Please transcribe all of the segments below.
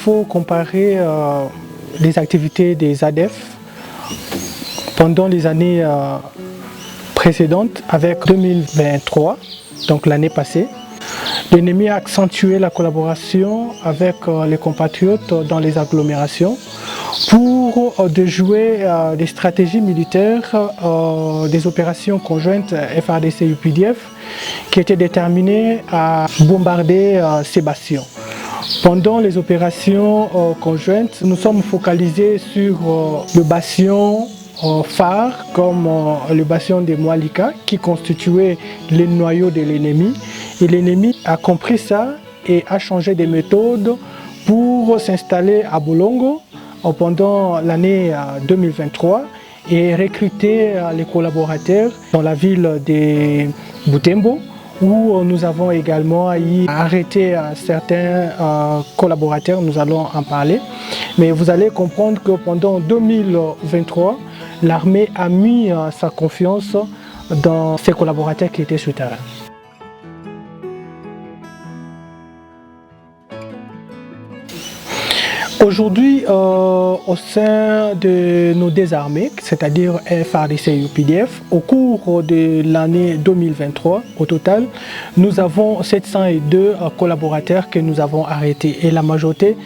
faut comparer les activités des ADF pendant les années précédentes avec 2023, donc l'année passée. L'ennemi a accentué la collaboration avec les compatriotes dans les agglomérations pour déjouer des stratégies militaires, des opérations conjointes FARDC-UPDF qui étaient déterminées à bombarder ces bastions. Pendant les opérations conjointes, nous sommes focalisés sur le bastion phare comme le bastion de Mwalika qui constituait le noyau de l'ennemi. Et l'ennemi a compris ça et a changé de méthode pour s'installer à Bolongo pendant l'année 2023 et recruter les collaborateurs dans la ville de Butembo, où nous avons également arrêté certains collaborateurs, nous allons en parler. Mais vous allez comprendre que pendant 2023, l'armée a mis sa confiance dans ses collaborateurs qui étaient sur le terrain. Aujourd'hui, au sein de nos deux armées, c'est-à-dire FARDC et UPDF, au cours de l'année 2023, au total, nous avons 702 collaborateurs que nous avons arrêtés et la majorité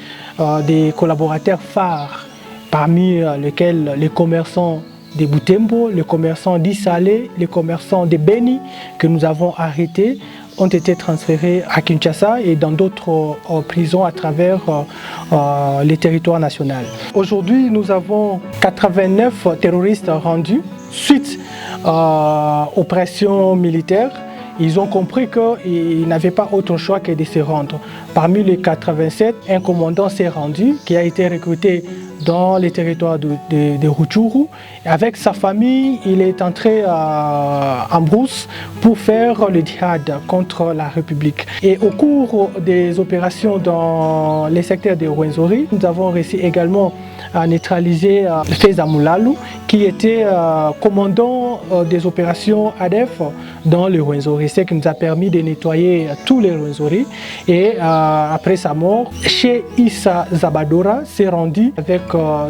des collaborateurs phares, parmi lesquels les commerçants de Butembo, les commerçants d'Issalé, les commerçants de Beni que nous avons arrêtés, ont été transférés à Kinshasa et dans d'autres prisons à travers les territoires nationaux. Aujourd'hui, nous avons 89 terroristes rendus suite aux pressions militaires. Ils ont compris qu'ils n'avaient pas autre choix que de se rendre. Parmi les 87, un commandant s'est rendu qui a été recruté dans les territoires de Rutshuru. Avec sa famille, il est entré en brousse pour faire le djihad contre la République. Et au cours des opérations dans les secteurs de Rwenzori, nous avons réussi également à neutraliser Feza Moulalu, qui était commandant des opérations ADF dans le Rwenzori, ce qui nous a permis de nettoyer tous les Rwenzori. Et après sa mort, chez Issa Zabadora s'est rendu avec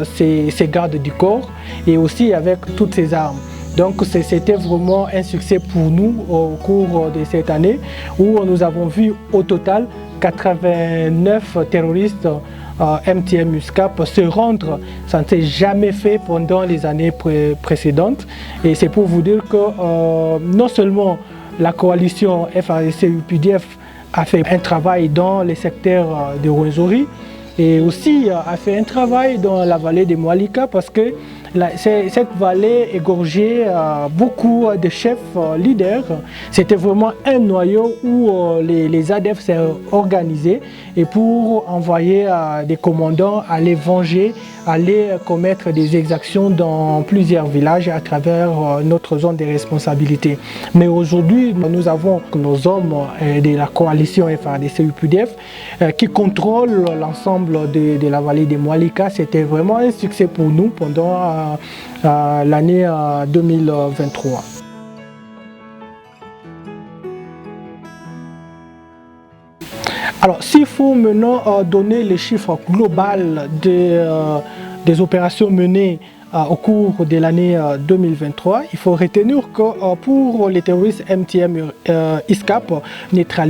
ses gardes du corps et aussi avec toutes ses armes. Donc c'était vraiment un succès pour nous au cours de cette année où nous avons vu au total 89 terroristes MTM USCAP se rendre. Ça ne s'est jamais fait pendant les années précédentes. Et c'est pour vous dire que non seulement la coalition FARDC-UPDF a fait un travail dans les secteurs de Rwenzori et aussi a fait un travail dans la vallée de Mwalika parce que cette vallée égorgeait beaucoup de chefs leaders. C'était vraiment un noyau où les ADF s'est organisés et pour envoyer des commandants aller venger, aller commettre des exactions dans plusieurs villages à travers notre zone de responsabilité. Mais aujourd'hui, nous avons nos hommes de la coalition FARDC-UPDF qui contrôlent l'ensemble de la vallée de Mwalika. C'était vraiment un succès pour nous pendant l'année 2023. Alors, s'il faut maintenant donner les chiffres globaux des opérations menées au cours de l'année 2023, il faut retenir que pour les terroristes MTM ISCAP, neutralisés,